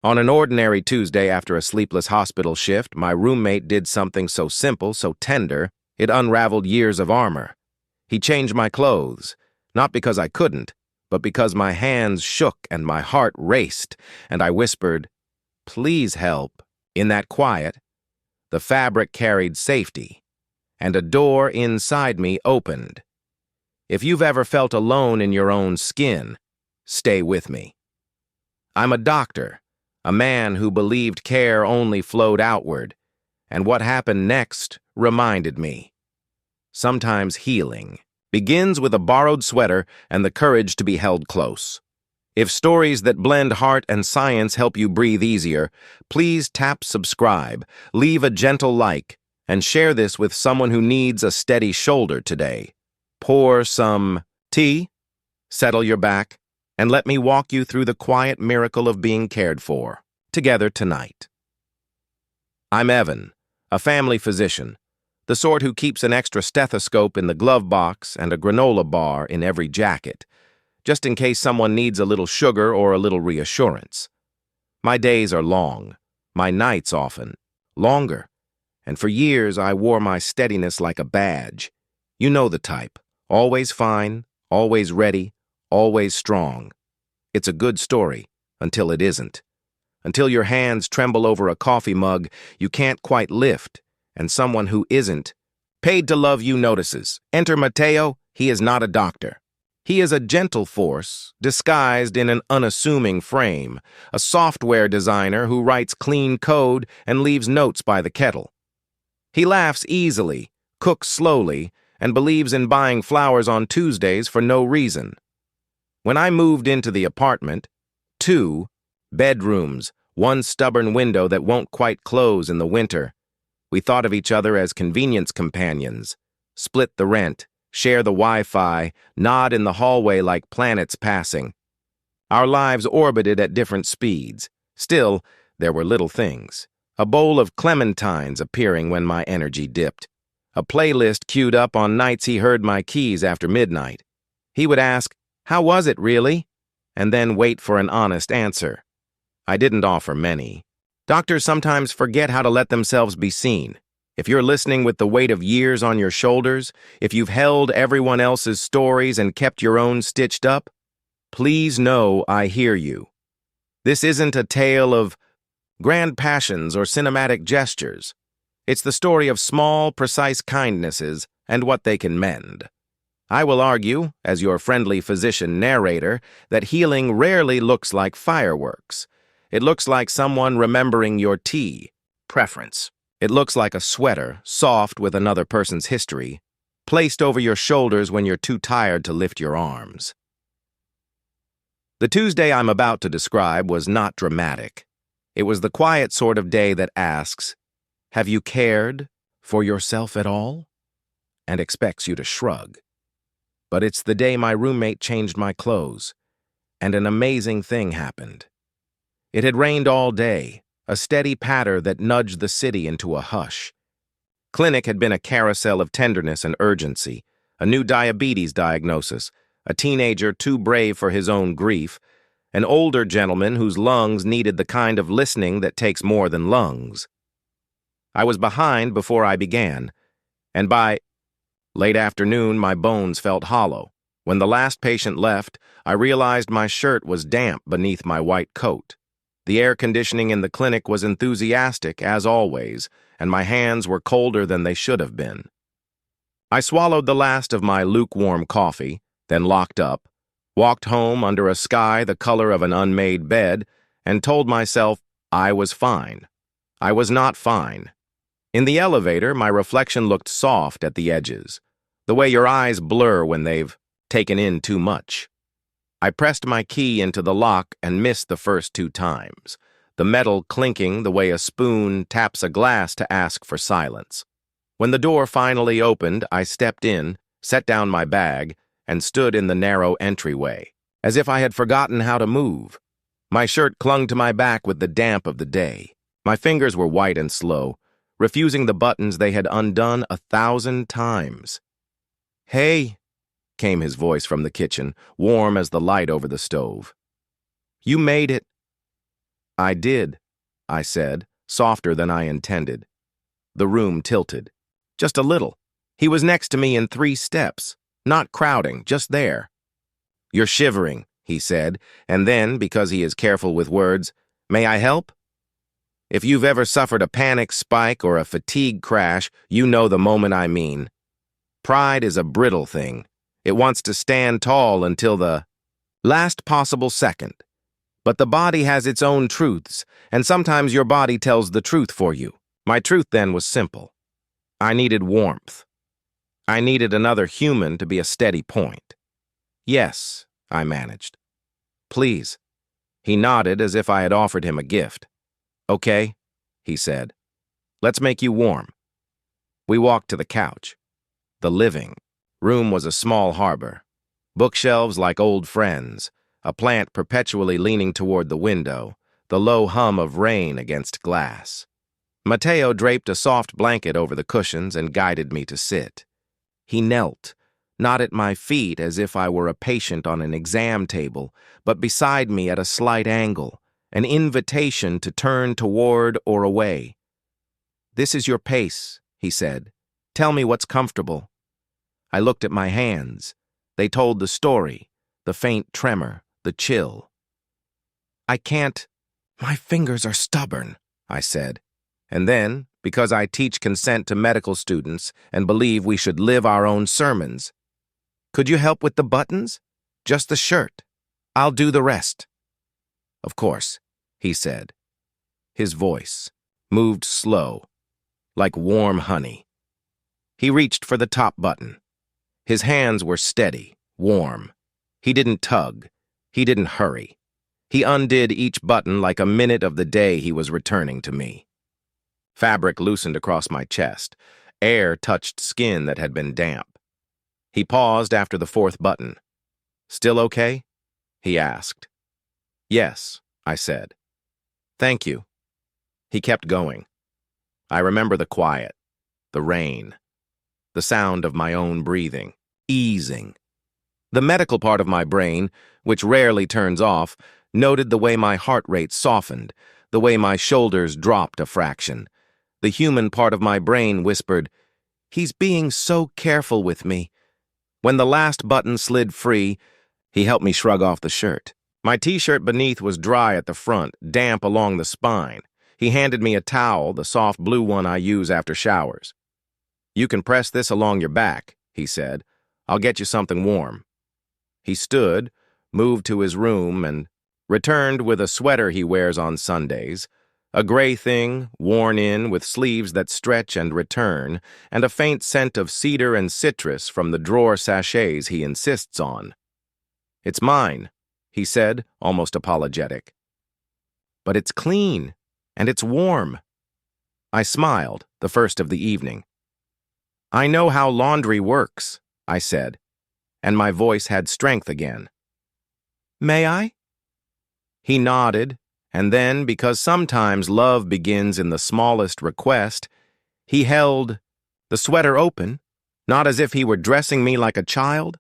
On an ordinary Tuesday after a sleepless hospital shift, my roommate did something so simple, so tender, it unraveled years of armor. He changed my clothes, not because I couldn't, but because my hands shook and my heart raced, and I whispered, "Please help." In that quiet, the fabric carried safety, and a door inside me opened. If you've ever felt alone in your own skin, stay with me. I'm a doctor, a man who believed care only flowed outward, and what happened next reminded me. Sometimes healing begins with a borrowed sweater and the courage to be held close. If stories that blend heart and science help you breathe easier, please tap subscribe, leave a gentle like, and share this with someone who needs a steady shoulder today. Pour some tea, settle your back, and let me walk you through the quiet miracle of being cared for, together tonight. I'm Evan, a family physician, the sort who keeps an extra stethoscope in the glove box and a granola bar in every jacket, just in case someone needs a little sugar or a little reassurance. My days are long, my nights often longer, and for years I wore my steadiness like a badge. You know the type, always fine, always ready, always strong. It's a good story, until it isn't. Until your hands tremble over a coffee mug you can't quite lift, and someone who isn't paid to love you notices. Enter Mateo. He is not a doctor. He is a gentle force, disguised in an unassuming frame, a software designer who writes clean code and leaves notes by the kettle. He laughs easily, cooks slowly, and believes in buying flowers on Tuesdays for no reason. When I moved into the apartment, 2 bedrooms, 1 stubborn window that won't quite close in the winter, we thought of each other as convenience companions, split the rent, share the Wi-Fi, nod in the hallway like planets passing. Our lives orbited at different speeds. Still, there were little things. A bowl of clementines appearing when my energy dipped. A playlist queued up on nights he heard my keys after midnight. He would ask, "How was it, really?" and then wait for an honest answer. I didn't offer many. Doctors sometimes forget how to let themselves be seen. If you're listening with the weight of years on your shoulders, if you've held everyone else's stories and kept your own stitched up, please know I hear you. This isn't a tale of grand passions or cinematic gestures. It's the story of small, precise kindnesses and what they can mend. I will argue, as your friendly physician narrator, that healing rarely looks like fireworks. It looks like someone remembering your tea preference. It looks like a sweater, soft with another person's history, placed over your shoulders when you're too tired to lift your arms. The Tuesday I'm about to describe was not dramatic. It was the quiet sort of day that asks, "Have you cared for yourself at all?" and expects you to shrug. But it's the day my roommate changed my clothes, and an amazing thing happened. It had rained all day, a steady patter that nudged the city into a hush. Clinic had been a carousel of tenderness and urgency, a new diabetes diagnosis, a teenager too brave for his own grief, an older gentleman whose lungs needed the kind of listening that takes more than lungs. I was behind before I began, and by late afternoon my bones felt hollow. When the last patient left, I realized my shirt was damp beneath my white coat. The air conditioning in the clinic was enthusiastic, as always, and my hands were colder than they should have been. I swallowed the last of my lukewarm coffee, then locked up, walked home under a sky the color of an unmade bed, and told myself I was fine. I was not fine. In the elevator, my reflection looked soft at the edges, the way your eyes blur when they've taken in too much. I pressed my key into the lock and missed the first 2 times, the metal clinking the way a spoon taps a glass to ask for silence. When the door finally opened, I stepped in, set down my bag, and stood in the narrow entryway, as if I had forgotten how to move. My shirt clung to my back with the damp of the day. My fingers were white and slow, refusing the buttons they had undone 1,000 times. "Hey," came his voice from the kitchen, warm as the light over the stove. "You made it." I did, I said, softer than I intended. The room tilted. Just a little. He was next to me in 3 steps, not crowding, just there. You're shivering, he said, and then, because he is careful with words, may I help? If you've ever suffered a panic spike or a fatigue crash, you know the moment I mean. Pride is a brittle thing. It wants to stand tall until the last possible second. But the body has its own truths, and sometimes your body tells the truth for you. My truth then was simple. I needed warmth. I needed another human to be a steady point. Yes, I managed. Please. He nodded as if I had offered him a gift. Okay, he said. Let's make you warm. We walked to the couch. The living room was a small harbor. Bookshelves like old friends, a plant perpetually leaning toward the window, the low hum of rain against glass. Mateo draped a soft blanket over the cushions and guided me to sit. He knelt, not at my feet as if I were a patient on an exam table, but beside me at a slight angle, an invitation to turn toward or away. This is your pace, he said. Tell me what's comfortable. I looked at my hands. They told the story, the faint tremor, the chill. I can't. My fingers are stubborn, I said. And then, because I teach consent to medical students and believe we should live our own sermons, could you help with the buttons? Just the shirt. I'll do the rest. Of course, he said. His voice moved slow, like warm honey. He reached for the top button. His hands were steady, warm. He didn't tug. He didn't hurry. He undid each button like a minute of the day he was returning to me. Fabric loosened across my chest. Air touched skin that had been damp. He paused after the 4th button. Still okay? He asked. Yes, I said. Thank you. He kept going. I remember the quiet, the rain, the sound of my own breathing, easing. The medical part of my brain, which rarely turns off, noted the way my heart rate softened, the way my shoulders dropped a fraction. The human part of my brain whispered, he's being so careful with me. When the last button slid free, he helped me shrug off the shirt. My t-shirt beneath was dry at the front, damp along the spine. He handed me a towel, the soft blue one I use after showers. You can press this along your back, he said. I'll get you something warm. He stood, moved to his room, and returned with a sweater he wears on Sundays, a gray thing, worn in, with sleeves that stretch and return, and a faint scent of cedar and citrus from the drawer sachets he insists on. It's mine, he said, almost apologetic. But it's clean, and it's warm. I smiled, the first of the evening. I know how laundry works, I said, and my voice had strength again. May I? He nodded, and then, because sometimes love begins in the smallest request, he held the sweater open, not as if he were dressing me like a child,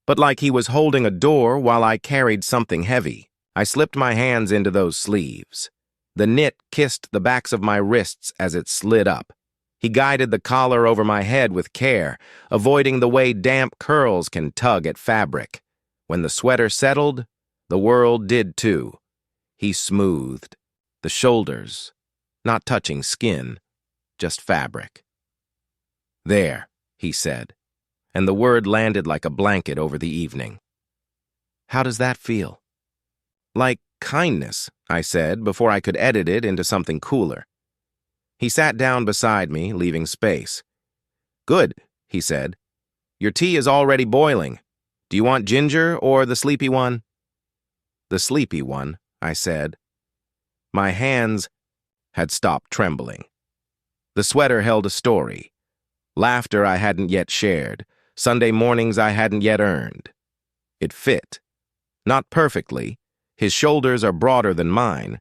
but like he was holding a door while I carried something heavy. I slipped my hands into those sleeves. The knit kissed the backs of my wrists as it slid up. He guided the collar over my head with care, avoiding the way damp curls can tug at fabric. When the sweater settled, the world did too. He smoothed the shoulders, not touching skin, just fabric. There, he said, and the word landed like a blanket over the evening. How does that feel? Like kindness, I said, before I could edit it into something cooler. He sat down beside me, leaving space. Good, he said. Your tea is already boiling. Do you want ginger or the sleepy one? The sleepy one, I said. My hands had stopped trembling. The sweater held a story. Laughter I hadn't yet shared. Sunday mornings I hadn't yet earned. It fit. Not perfectly. His shoulders are broader than mine,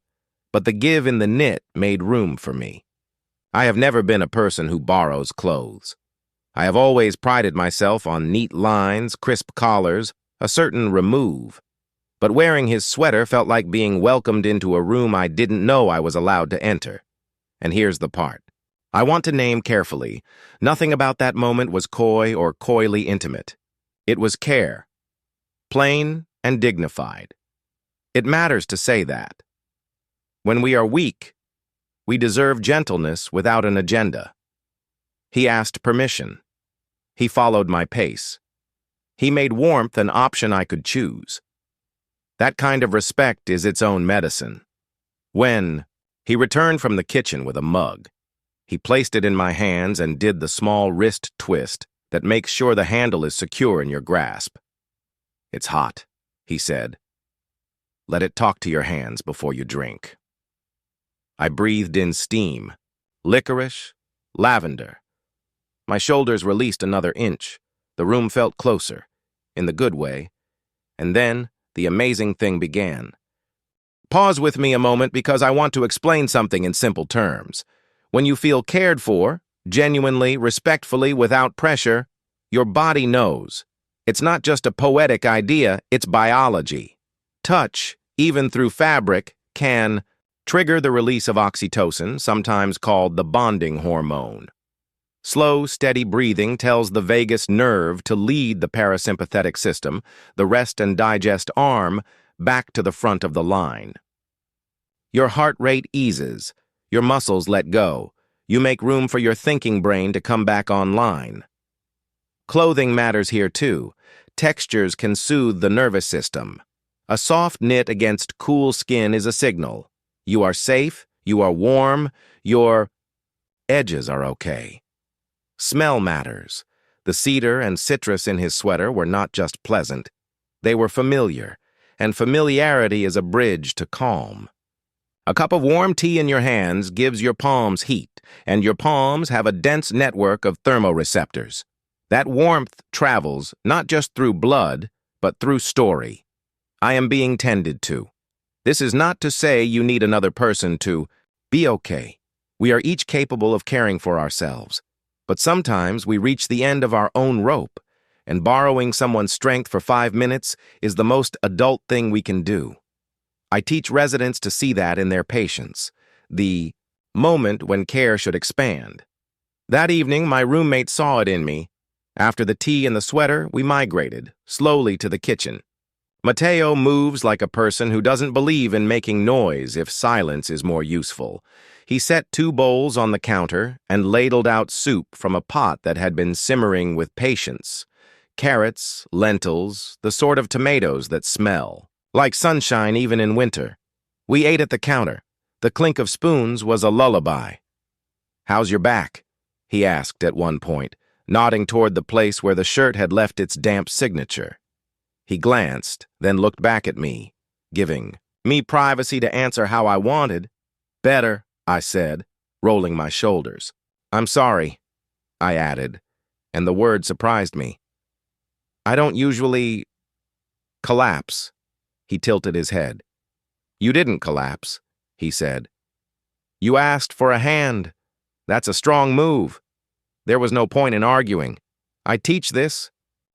but the give in the knit made room for me. I have never been a person who borrows clothes. I have always prided myself on neat lines, crisp collars, a certain remove. but wearing his sweater felt like being welcomed into a room I didn't know I was allowed to enter. And here's the part. I want to name carefully. Nothing about that moment was coy or coyly intimate. It was care. Plain and dignified. It matters to say that. When we are weak, we deserve gentleness without an agenda. He asked permission. He followed my pace. He made warmth an option I could choose. That kind of respect is its own medicine. When he returned from the kitchen with a mug, he placed it in my hands and did the small wrist twist that makes sure the handle is secure in your grasp. "It's hot," he said. "Let it talk to your hands before you drink." I breathed in steam, licorice, lavender. My shoulders released another inch. The room felt closer, in the good way. And then the amazing thing began. Pause with me a moment because I want to explain something in simple terms. When you feel cared for, genuinely, respectfully, without pressure, your body knows. It's not just a poetic idea, it's biology. Touch, even through fabric, can trigger the release of oxytocin, sometimes called the bonding hormone. Slow, steady breathing tells the vagus nerve to lead the parasympathetic system, the rest and digest arm, back to the front of the line. Your heart rate eases, your muscles let go, you make room for your thinking brain to come back online. Clothing matters here too. Textures can soothe the nervous system. A soft knit against cool skin is a signal. You are safe, you are warm, your edges are okay. Smell matters. The cedar and citrus in his sweater were not just pleasant. They were familiar, and familiarity is a bridge to calm. A cup of warm tea in your hands gives your palms heat, and your palms have a dense network of thermoreceptors. That warmth travels not just through blood, but through story. I am being tended to. This is not to say you need another person to be okay. We are each capable of caring for ourselves. But sometimes we reach the end of our own rope, and borrowing someone's strength for 5 minutes is the most adult thing we can do. I teach residents to see that in their patients, the moment when care should expand. That evening, my roommate saw it in me. After the tea and the sweater, we migrated, slowly to the kitchen. Mateo moves like a person who doesn't believe in making noise if silence is more useful. He set 2 bowls on the counter and ladled out soup from a pot that had been simmering with patience. Carrots, lentils, the sort of tomatoes that smell, like sunshine even in winter. We ate at the counter. The clink of spoons was a lullaby. "How's your back?" he asked at one point, nodding toward the place where the shirt had left its damp signature. He glanced, then looked back at me, giving me privacy to answer how I wanted. "Better," I said, rolling my shoulders. "I'm sorry," I added, and the word surprised me. "I don't usually collapse." He tilted his head. "You didn't collapse," he said. "You asked for a hand. That's a strong move. There was no point in arguing. I teach this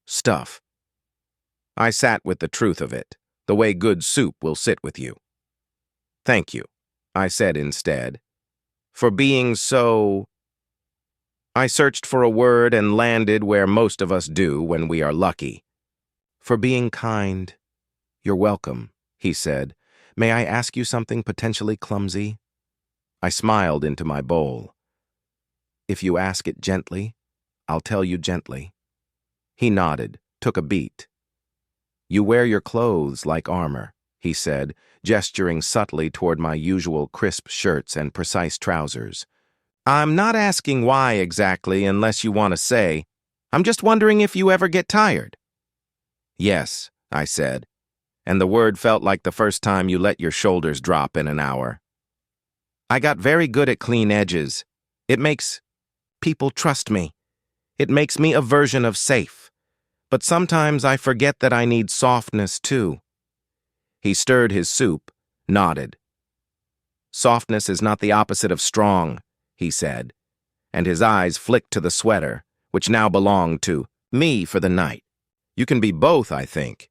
stuff." I sat with the truth of it, the way good soup will sit with you. "Thank you," I said instead, "for being so—" I searched for a word and landed where most of us do when we are lucky. "For being kind." "You're welcome," he said. "May I ask you something potentially clumsy?" I smiled into my bowl. "If you ask it gently, I'll tell you gently." He nodded, took a beat. "You wear your clothes like armor," he said, gesturing subtly toward my usual crisp shirts and precise trousers. "I'm not asking why exactly unless you want to say. I'm just wondering if you ever get tired." "Yes," I said, and the word felt like the first time you let your shoulders drop in an hour. "I got very good at clean edges. It makes people trust me. It makes me a version of safe. But sometimes I forget that I need softness too." He stirred his soup, nodded. "Softness is not the opposite of strong," he said, and his eyes flicked to the sweater, which now belonged to me for the night. "You can be both, I think."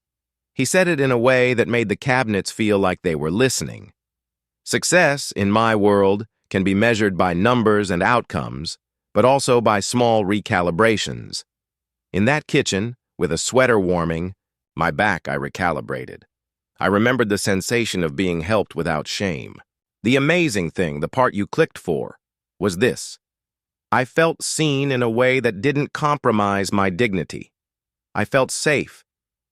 He said it in a way that made the cabinets feel like they were listening. Success, in my world, can be measured by numbers and outcomes, but also by small recalibrations. In that kitchen, with a sweater warming, my back I recalibrated. I remembered the sensation of being helped without shame. The amazing thing, the part you clicked for, was this. I felt seen in a way that didn't compromise my dignity. I felt safe,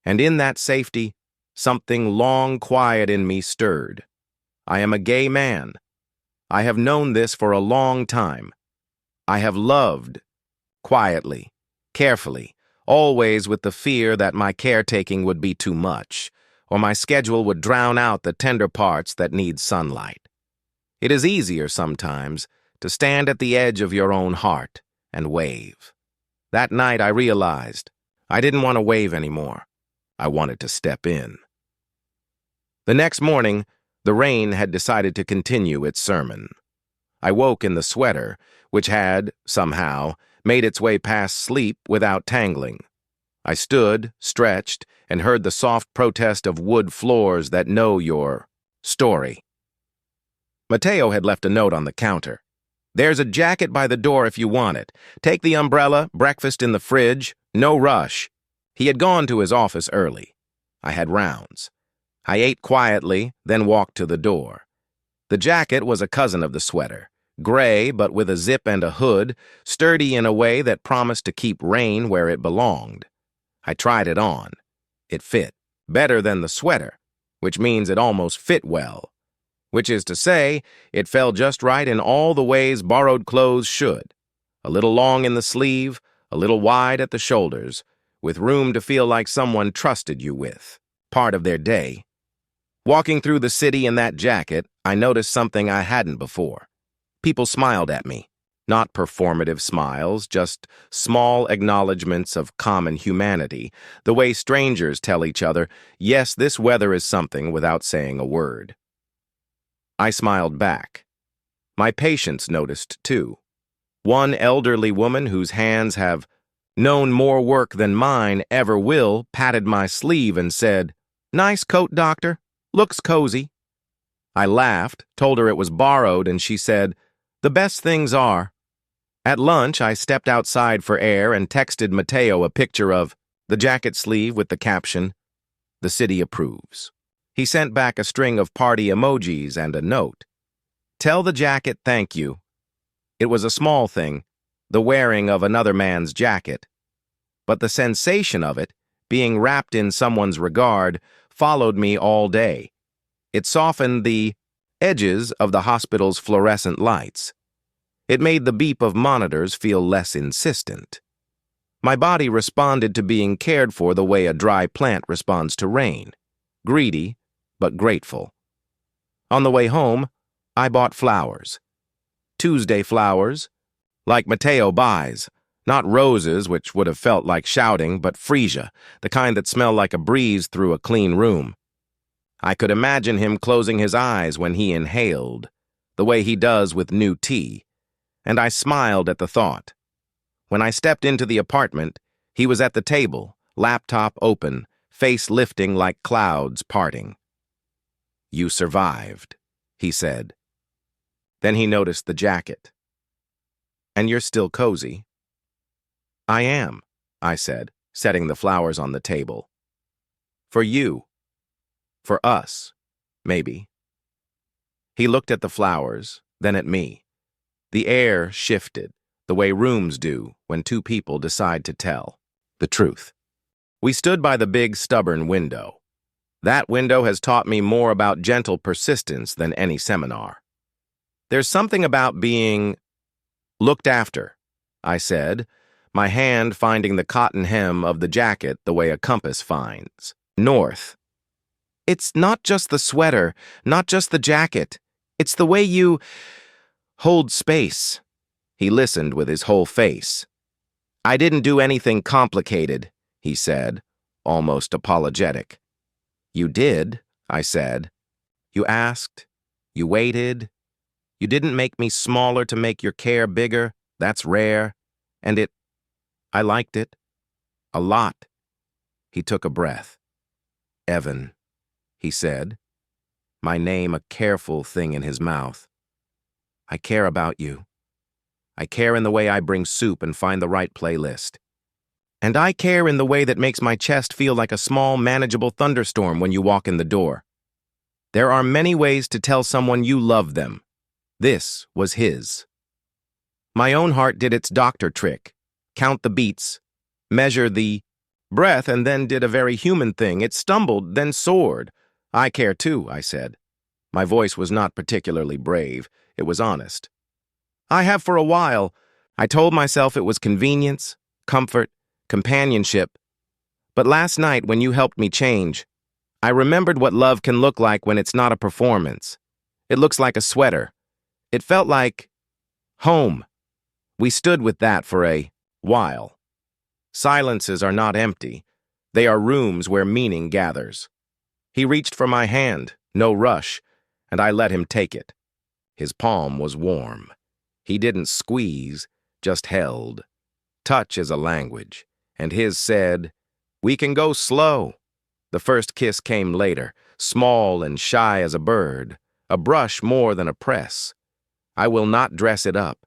and in that safety, something long quiet in me stirred. I am a gay man. I have known this for a long time. I have loved, quietly, carefully, always with the fear that my caretaking would be too much, or my schedule would drown out the tender parts that need sunlight. It is easier sometimes to stand at the edge of your own heart and wave. That night I realized I didn't want to wave anymore. I wanted to step in. The next morning, the rain had decided to continue its sermon. I woke in the sweater, which had, somehow, made its way past sleep without tangling. I stood, stretched, and heard the soft protest of wood floors that know your story. Mateo had left a note on the counter. There's a jacket by the door if you want it. Take the umbrella, breakfast in the fridge, no rush. He had gone to his office early. I had rounds. I ate quietly, then walked to the door. The jacket was a cousin of the sweater, gray but with a zip and a hood, sturdy in a way that promised to keep rain where it belonged. I tried it on. It fit, better than the sweater, which means it almost fit well. Which is to say, it fell just right in all the ways borrowed clothes should. A little long in the sleeve, a little wide at the shoulders, with room to feel like someone trusted you with, part of their day. Walking through the city in that jacket, I noticed something I hadn't before. People smiled at me. Not performative smiles, just small acknowledgments of common humanity, the way strangers tell each other, yes, this weather is something without saying a word. I smiled back. My patients noticed, too. One elderly woman whose hands have known more work than mine ever will patted my sleeve and said, "Nice coat, doctor. Looks cozy." I laughed, told her it was borrowed, and she said, "The best things are." At lunch, I stepped outside for air and texted Mateo a picture of the jacket sleeve with the caption, "The city approves." He sent back a string of party emojis and a note. "Tell the jacket thank you." It was a small thing, the wearing of another man's jacket. But the sensation of it, being wrapped in someone's regard, followed me all day. It softened the edges of the hospital's fluorescent lights. It made the beep of monitors feel less insistent. My body responded to being cared for the way a dry plant responds to rain. Greedy, but grateful. On the way home, I bought flowers. Tuesday flowers, like Mateo buys. Not roses, which would have felt like shouting, but freesia, the kind that smell like a breeze through a clean room. I could imagine him closing his eyes when he inhaled, the way he does with new tea, and I smiled at the thought. When I stepped into the apartment, he was at the table, laptop open, face lifting like clouds parting. "You survived," he said. Then he noticed the jacket. "And you're still cozy." "I am," I said, setting the flowers on the table. "For you. For us, maybe." He looked at the flowers, then at me. The air shifted, the way rooms do when two people decide to tell the truth. We stood by the big, stubborn window. That window has taught me more about gentle persistence than any seminar. There's something about being looked after, I said, my hand finding the cotton hem of the jacket the way a compass finds. North. "It's not just the sweater, not just the jacket. It's the way you hold space." He listened with his whole face. "I didn't do anything complicated," he said, almost apologetic. "You did," I said. "You asked. You waited. You didn't make me smaller to make your care bigger. That's rare. And I liked it. A lot." He took a breath. Evan, he said, my name a careful thing in his mouth. I care about you. I care in the way I bring soup and find the right playlist. And I care in the way that makes my chest feel like a small, manageable thunderstorm when you walk in the door. There are many ways to tell someone you love them. This was his. My own heart did its doctor trick. Count the beats, measure the breath, and then did a very human thing. It stumbled, then soared. I care too, I said. My voice was not particularly brave. It was honest. I have for a while. I told myself it was convenience, comfort, companionship. But last night, when you helped me change, I remembered what love can look like when it's not a performance. It looks like a sweater. It felt like home. We stood with that for a while. Silences are not empty. They are rooms where meaning gathers. He reached for my hand, no rush, and I let him take it. His palm was warm. He didn't squeeze, just held. Touch is a language, and his said, "We can go slow." The first kiss came later, small and shy as a bird, a brush more than a press. I will not dress it up.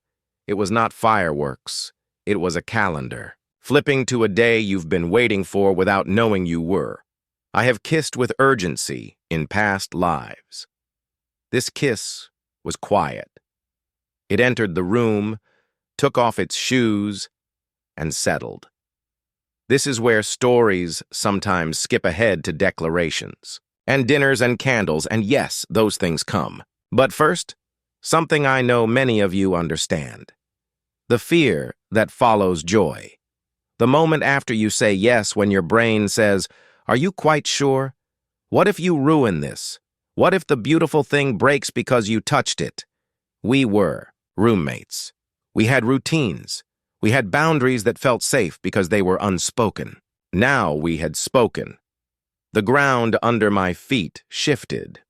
It was not fireworks. It was a calendar, flipping to a day you've been waiting for without knowing you were. I have kissed with urgency in past lives. This kiss was quiet. It entered the room, took off its shoes, and settled. This is where stories sometimes skip ahead to declarations, and dinners and candles, and yes, those things come. But first, something I know many of you understand. The fear that follows joy. The moment after you say yes when your brain says, "Are you quite sure? What if you ruin this? What if the beautiful thing breaks because you touched it?" We were roommates. We had routines. We had boundaries that felt safe because they were unspoken. Now we had spoken. The ground under my feet shifted.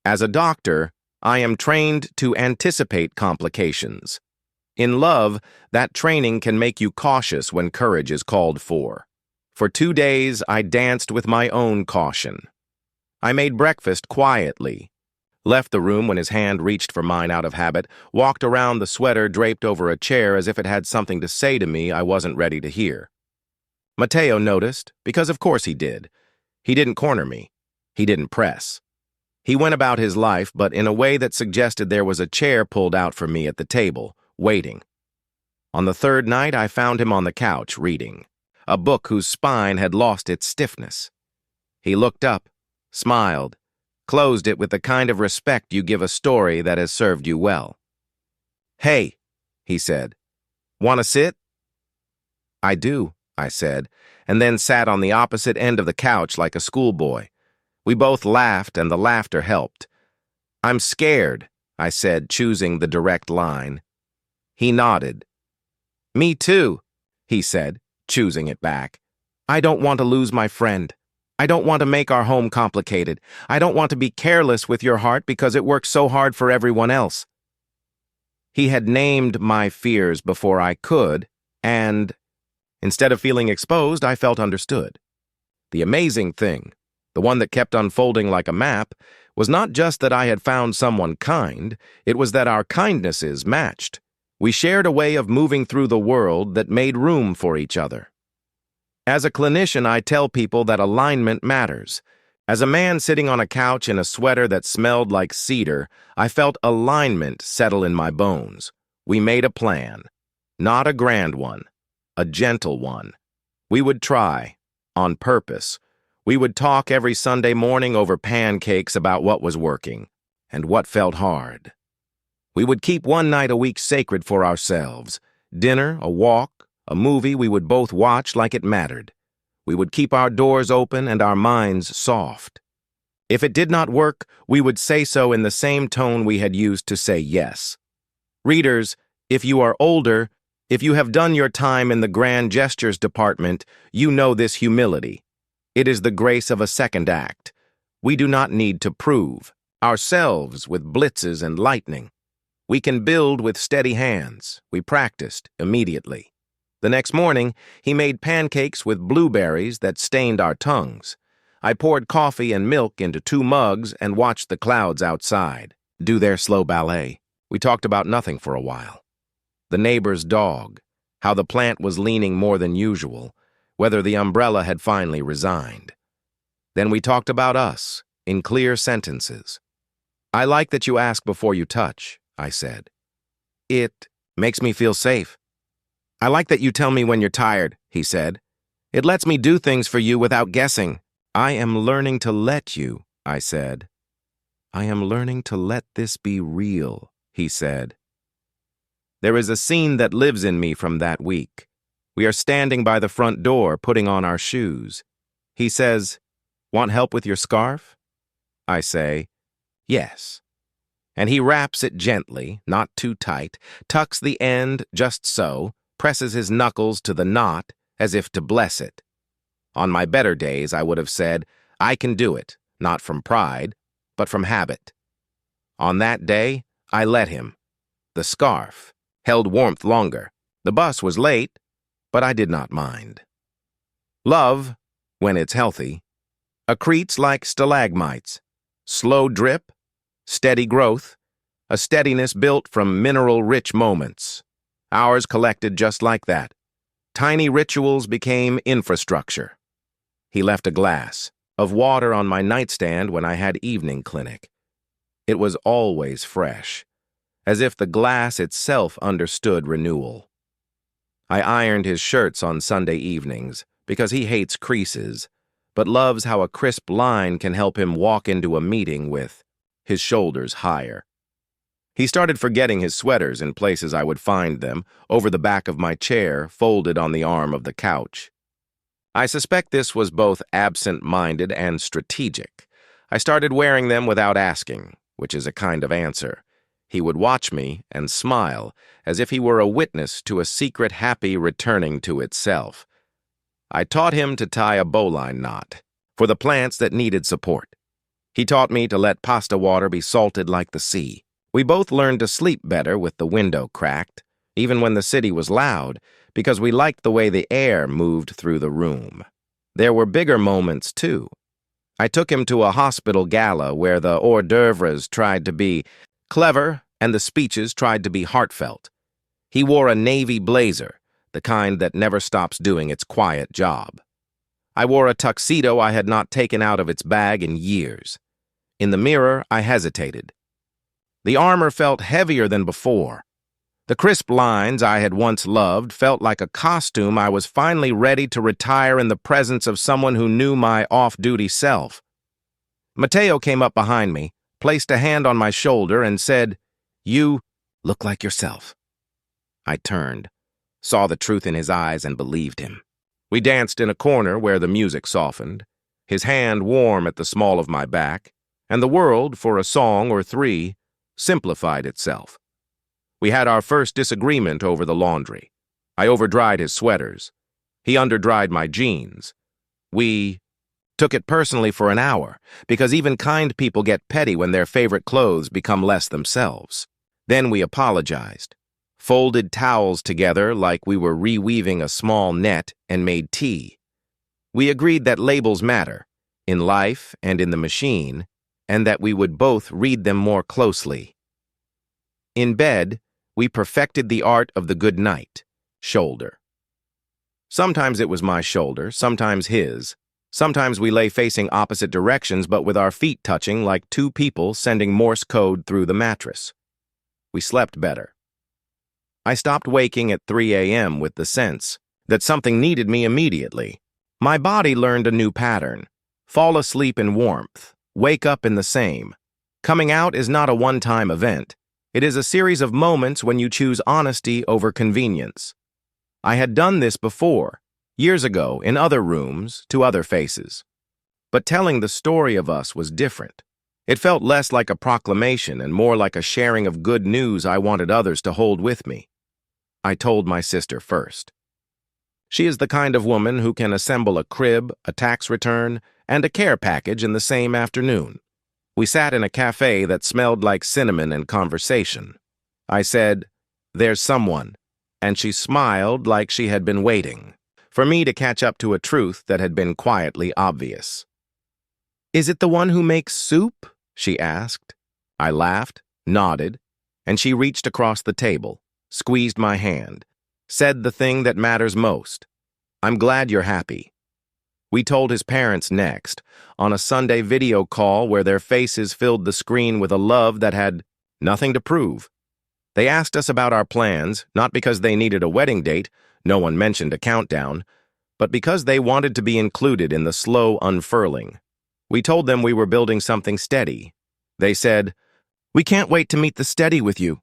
As a doctor, I am trained to anticipate complications. In love, that training can make you cautious when courage is called for. For 2 days, I danced with my own caution. I made breakfast quietly, left the room when his hand reached for mine out of habit, walked around the sweater draped over a chair as if it had something to say to me I wasn't ready to hear. Mateo noticed, because of course he did. He didn't corner me. He didn't press. He went about his life, but in a way that suggested there was a chair pulled out for me at the table, waiting. On the third night, I found him on the couch, reading, a book whose spine had lost its stiffness. He looked up, smiled, closed it with the kind of respect you give a story that has served you well. "Hey," he said, "want to sit?" "I do," I said, and then sat on the opposite end of the couch like a schoolboy. We both laughed, and the laughter helped. "I'm scared," I said, choosing the direct line. He nodded. "Me too," he said, choosing it back. "I don't want to lose my friend. I don't want to make our home complicated. I don't want to be careless with your heart because it works so hard for everyone else." He had named my fears before I could, and instead of feeling exposed, I felt understood. The amazing thing, the one that kept unfolding like a map, was not just that I had found someone kind, it was that our kindnesses matched. We shared a way of moving through the world that made room for each other. As a clinician, I tell people that alignment matters. As a man sitting on a couch in a sweater that smelled like cedar, I felt alignment settle in my bones. We made a plan. Not a grand one, a gentle one. We would try, on purpose. We would talk every Sunday morning over pancakes about what was working and what felt hard. We would keep one night a week sacred for ourselves. Dinner, a walk, a movie we would both watch like it mattered. We would keep our doors open and our minds soft. If it did not work, we would say so in the same tone we had used to say yes. Readers, if you are older, if you have done your time in the grand gestures department, you know this humility. It is the grace of a second act. We do not need to prove ourselves with blitzes and lightning. We can build with steady hands. We practiced immediately. The next morning, he made pancakes with blueberries that stained our tongues. I poured coffee and milk into 2 mugs and watched the clouds outside do their slow ballet. We talked about nothing for a while. The neighbor's dog, how the plant was leaning more than usual, whether the umbrella had finally resigned. Then we talked about us, in clear sentences. "I like that you ask before you touch," I said. "It makes me feel safe." "I like that you tell me when you're tired," he said. "It lets me do things for you without guessing." "I am learning to let you," I said. "I am learning to let this be real," he said. There is a scene that lives in me from that week. We are standing by the front door, putting on our shoes. He says, "Want help with your scarf?" I say, "Yes." And he wraps it gently, not too tight, tucks the end just so, presses his knuckles to the knot, as if to bless it. On my better days, I would have said, "I can do it," not from pride, but from habit. On that day, I let him. The scarf held warmth longer. The bus was late, but I did not mind. Love, when it's healthy, accretes like stalagmites. Slow drip, steady growth, a steadiness built from mineral-rich moments. Ours collected just like that. Tiny rituals became infrastructure. He left a glass of water on my nightstand when I had evening clinic. It was always fresh, as if the glass itself understood renewal. I ironed his shirts on Sunday evenings because he hates creases, but loves how a crisp line can help him walk into a meeting with his shoulders higher. He started forgetting his sweaters in places I would find them, over the back of my chair, folded on the arm of the couch. I suspect this was both absent-minded and strategic. I started wearing them without asking, which is a kind of answer. He would watch me and smile, as if he were a witness to a secret happy returning to itself. I taught him to tie a bowline knot, for the plants that needed support. He taught me to let pasta water be salted like the sea. We both learned to sleep better with the window cracked, even when the city was loud, because we liked the way the air moved through the room. There were bigger moments, too. I took him to a hospital gala where the hors d'oeuvres tried to be clever and the speeches tried to be heartfelt. He wore a navy blazer, the kind that never stops doing its quiet job. I wore a tuxedo I had not taken out of its bag in years. In the mirror, I hesitated. The armor felt heavier than before. The crisp lines I had once loved felt like a costume I was finally ready to retire in the presence of someone who knew my off-duty self. Mateo came up behind me, placed a hand on my shoulder, and said, "You look like yourself." I turned, saw the truth in his eyes, and believed him. We danced in a corner where the music softened, his hand warm at the small of my back, and the world, for a song or 3, simplified itself. We had our first disagreement over the laundry. I overdried his sweaters. He underdried my jeans. We took it personally for an hour, because even kind people get petty when their favorite clothes become less themselves. Then we apologized, folded towels together like we were reweaving a small net, and made tea. We agreed that labels matter, in life and in the machine, and that we would both read them more closely. In bed, we perfected the art of the good night, shoulder. Sometimes it was my shoulder, sometimes his. Sometimes we lay facing opposite directions but with our feet touching like 2 people sending Morse code through the mattress. We slept better. I stopped waking at 3 a.m. with the sense that something needed me immediately. My body learned a new pattern. Fall asleep in warmth. Wake up in the same. Coming out is not a one-time event. It is a series of moments when you choose honesty over convenience. I had done this before, years ago, in other rooms, to other faces. But telling the story of us was different. It felt less like a proclamation and more like a sharing of good news I wanted others to hold with me. I told my sister first. She is the kind of woman who can assemble a crib, a tax return, and a care package in the same afternoon. We sat in a cafe that smelled like cinnamon and conversation. I said, "There's someone," and she smiled like she had been waiting for me to catch up to a truth that had been quietly obvious. Is it the one who makes soup? She asked. I laughed, nodded, and she reached across the table, squeezed my hand, said the thing that matters most. I'm glad you're happy. We told his parents next, on a Sunday video call where their faces filled the screen with a love that had nothing to prove. They asked us about our plans, not because they needed a wedding date, no one mentioned a countdown, but because they wanted to be included in the slow unfurling. We told them we were building something steady. They said, "We can't wait to meet the steady with you."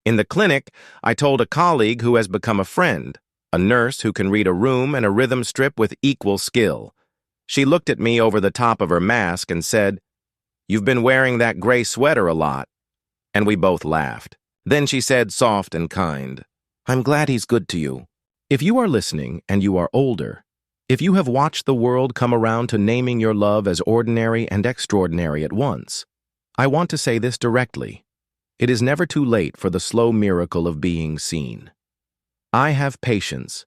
In the clinic, I told a colleague who has become a friend, a nurse who can read a room and a rhythm strip with equal skill. She looked at me over the top of her mask and said, "You've been wearing that gray sweater a lot." And we both laughed. Then she said, soft and kind, "I'm glad he's good to you." If you are listening and you are older, if you have watched the world come around to naming your love as ordinary and extraordinary at once, I want to say this directly. It is never too late for the slow miracle of being seen. I have patients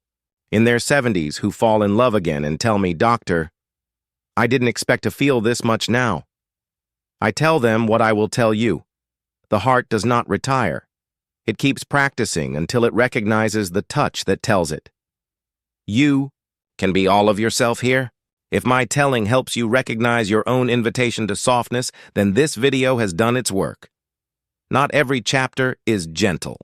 in their 70s who fall in love again and tell me, "Doctor, I didn't expect to feel this much now." I tell them what I will tell you. The heart does not retire. It keeps practicing until it recognizes the touch that tells it. You can be all of yourself here. If my telling helps you recognize your own invitation to softness, then this video has done its work. Not every chapter is gentle.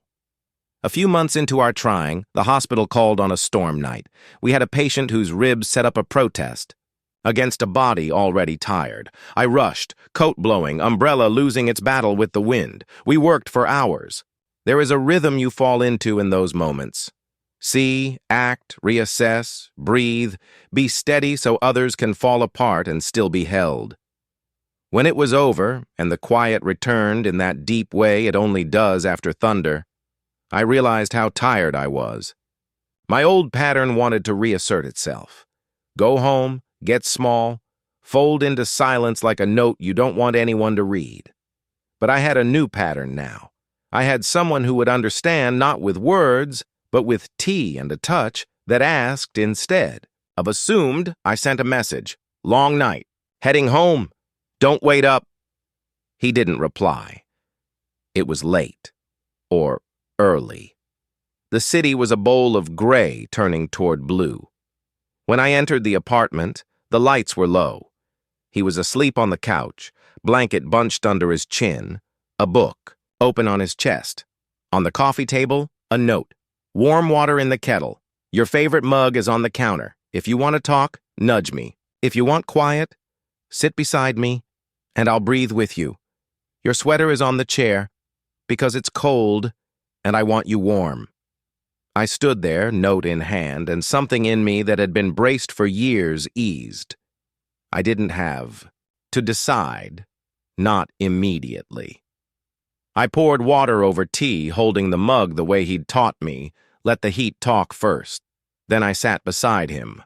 A few months into our trying, the hospital called on a storm night. We had a patient whose ribs set up a protest against a body already tired. I rushed, coat blowing, umbrella losing its battle with the wind. We worked for hours. There is a rhythm you fall into in those moments. See, act, reassess, breathe, be steady so others can fall apart and still be held. When it was over, and the quiet returned in that deep way it only does after thunder, I realized how tired I was. My old pattern wanted to reassert itself. Go home, get small, fold into silence like a note you don't want anyone to read. But I had a new pattern now. I had someone who would understand not with words, but with tea and a touch that asked instead of assumed. I sent a message. Long night. Heading home. Don't wait up. He didn't reply. It was late. Or early. The city was a bowl of gray turning toward blue. When I entered the apartment, the lights were low. He was asleep on the couch, blanket bunched under his chin, a book open on his chest. On the coffee table, a note. Warm water in the kettle. Your favorite mug is on the counter. If you want to talk, nudge me. If you want quiet, sit beside me, and I'll breathe with you. Your sweater is on the chair because it's cold, and I want you warm. I stood there, note in hand, and something in me that had been braced for years eased. I didn't have to decide, not immediately. I poured water over tea, holding the mug the way he'd taught me, let the heat talk first. Then I sat beside him.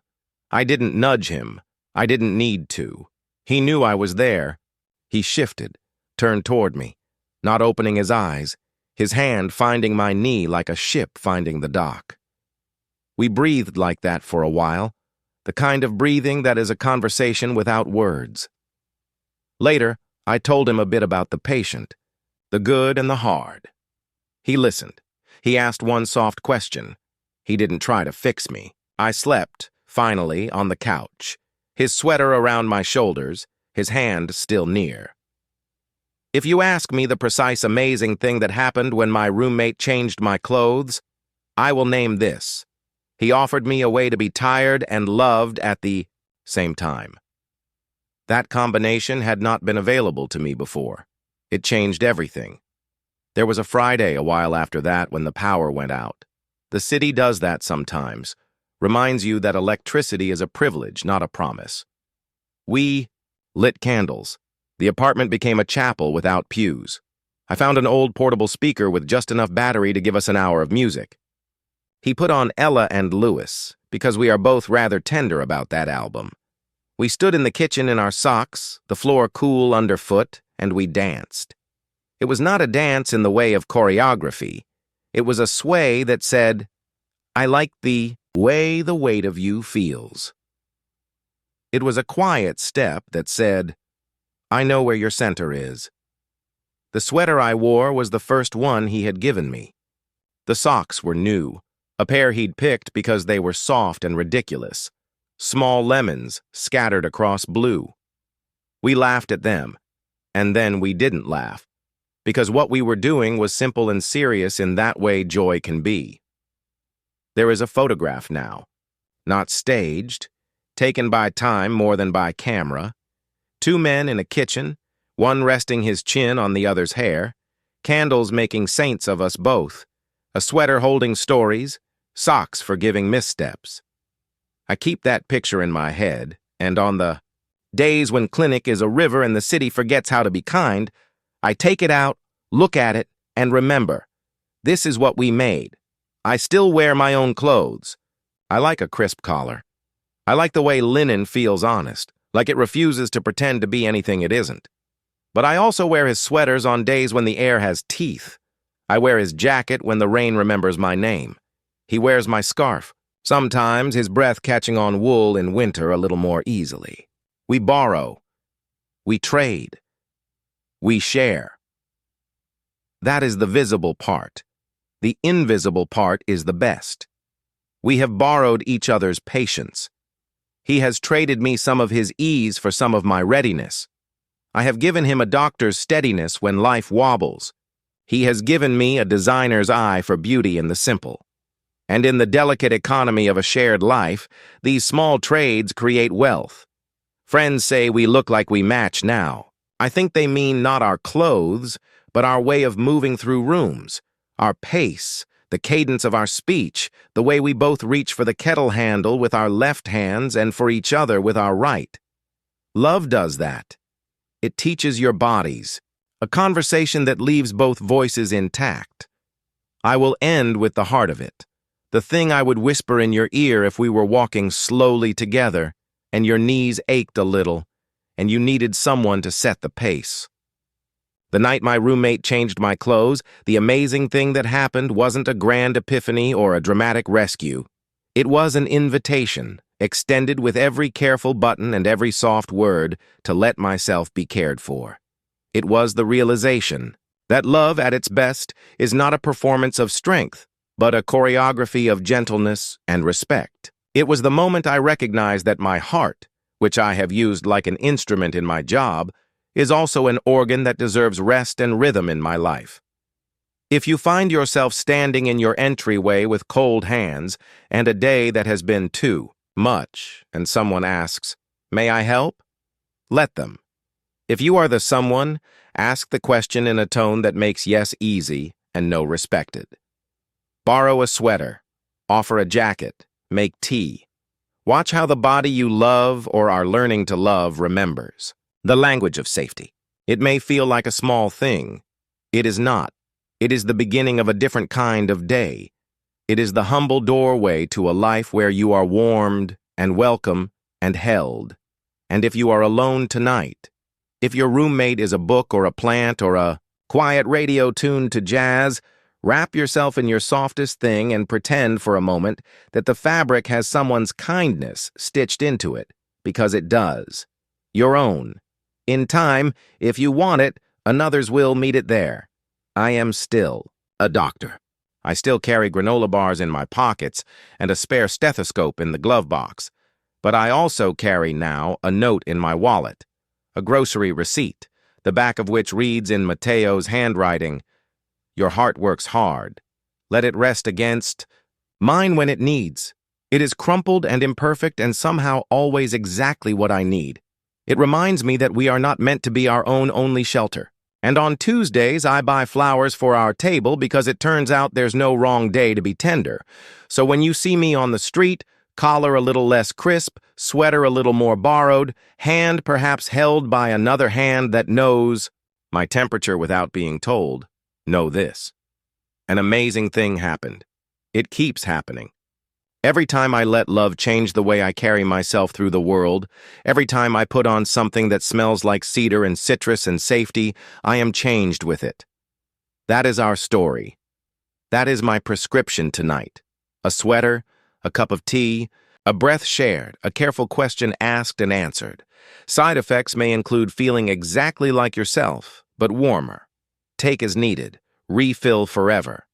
I didn't nudge him. I didn't need to. He knew I was there. He shifted, turned toward me, not opening his eyes, his hand finding my knee like a ship finding the dock. We breathed like that for a while, the kind of breathing that is a conversation without words. Later, I told him a bit about the patient, the good and the hard. He listened. He asked one soft question. He didn't try to fix me. I slept, finally, on the couch, his sweater around my shoulders, his hand still near. If you ask me the precise amazing thing that happened when my roommate changed my clothes, I will name this. He offered me a way to be tired and loved at the same time. That combination had not been available to me before. It changed everything. There was a Friday a while after that when the power went out. The city does that sometimes, reminds you that electricity is a privilege, not a promise. We lit candles. The apartment became a chapel without pews. I found an old portable speaker with just enough battery to give us an hour of music. He put on Ella and Lewis, because we are both rather tender about that album. We stood in the kitchen in our socks, the floor cool underfoot, and we danced. It was not a dance in the way of choreography. It was a sway that said, "I like the way the weight of you feels." It was a quiet step that said, "I know where your center is." The sweater I wore was the first one he had given me. The socks were new, a pair he'd picked because they were soft and ridiculous. Small lemons scattered across blue. We laughed at them, and then we didn't laugh, because what we were doing was simple and serious in that way joy can be. There is a photograph now, not staged, taken by time more than by camera. Two men in a kitchen, one resting his chin on the other's hair, candles making saints of us both, a sweater holding stories, socks for giving missteps. I keep that picture in my head, and on the days when clinic is a river and the city forgets how to be kind, I take it out, look at it, and remember, this is what we made. I still wear my own clothes. I like a crisp collar. I like the way linen feels honest, like it refuses to pretend to be anything it isn't. But I also wear his sweaters on days when the air has teeth. I wear his jacket when the rain remembers my name. He wears my scarf, sometimes his breath catching on wool in winter a little more easily. We borrow. We trade. We share. That is the visible part. The invisible part is the best. We have borrowed each other's patience. He has traded me some of his ease for some of my readiness. I have given him a doctor's steadiness when life wobbles. He has given me a designer's eye for beauty in the simple. And in the delicate economy of a shared life, these small trades create wealth. Friends say we look like we match now. I think they mean not our clothes, but our way of moving through rooms, our pace, the cadence of our speech, the way we both reach for the kettle handle with our left hands and for each other with our right. Love does that. It teaches your bodies, a conversation that leaves both voices intact. I will end with the heart of it, the thing I would whisper in your ear if we were walking slowly together, and your knees ached a little, and you needed someone to set the pace. The night my roommate changed my clothes, the amazing thing that happened wasn't a grand epiphany or a dramatic rescue. It was an invitation, extended with every careful button and every soft word, to let myself be cared for. It was the realization that love at its best is not a performance of strength, but a choreography of gentleness and respect. It was the moment I recognized that my heart, which I have used like an instrument in my job, is also an organ that deserves rest and rhythm in my life. If you find yourself standing in your entryway with cold hands and a day that has been too much, and someone asks, "May I help?" Let them. If you are the someone, ask the question in a tone that makes yes easy and no respected. Borrow a sweater, offer a jacket, make tea. Watch how the body you love or are learning to love remembers. The language of safety. It may feel like a small thing. It is not. It is the beginning of a different kind of day. It is the humble doorway to a life where you are warmed and welcome and held. And if you are alone tonight, if your roommate is a book or a plant or a quiet radio tuned to jazz, wrap yourself in your softest thing and pretend for a moment that the fabric has someone's kindness stitched into it, because it does. Your own. In time, if you want it, another's will meet it there. I am still a doctor. I still carry granola bars in my pockets and a spare stethoscope in the glove box. But I also carry now a note in my wallet, a grocery receipt, the back of which reads in Mateo's handwriting, "Your heart works hard. Let it rest against mine when it needs. It is crumpled and imperfect and somehow always exactly what I need. It reminds me that we are not meant to be our own only shelter. And on Tuesdays, I buy flowers for our table because it turns out there's no wrong day to be tender. So when you see me on the street, collar a little less crisp, sweater a little more borrowed, hand perhaps held by another hand that knows my temperature without being told, know this. An amazing thing happened. It keeps happening. Every time I let love change the way I carry myself through the world, every time I put on something that smells like cedar and citrus and safety, I am changed with it. That is our story. That is my prescription tonight. A sweater, a cup of tea, A breath shared, a careful question asked and answered. Side effects may include feeling exactly like yourself, but warmer. Take as needed. Refill forever.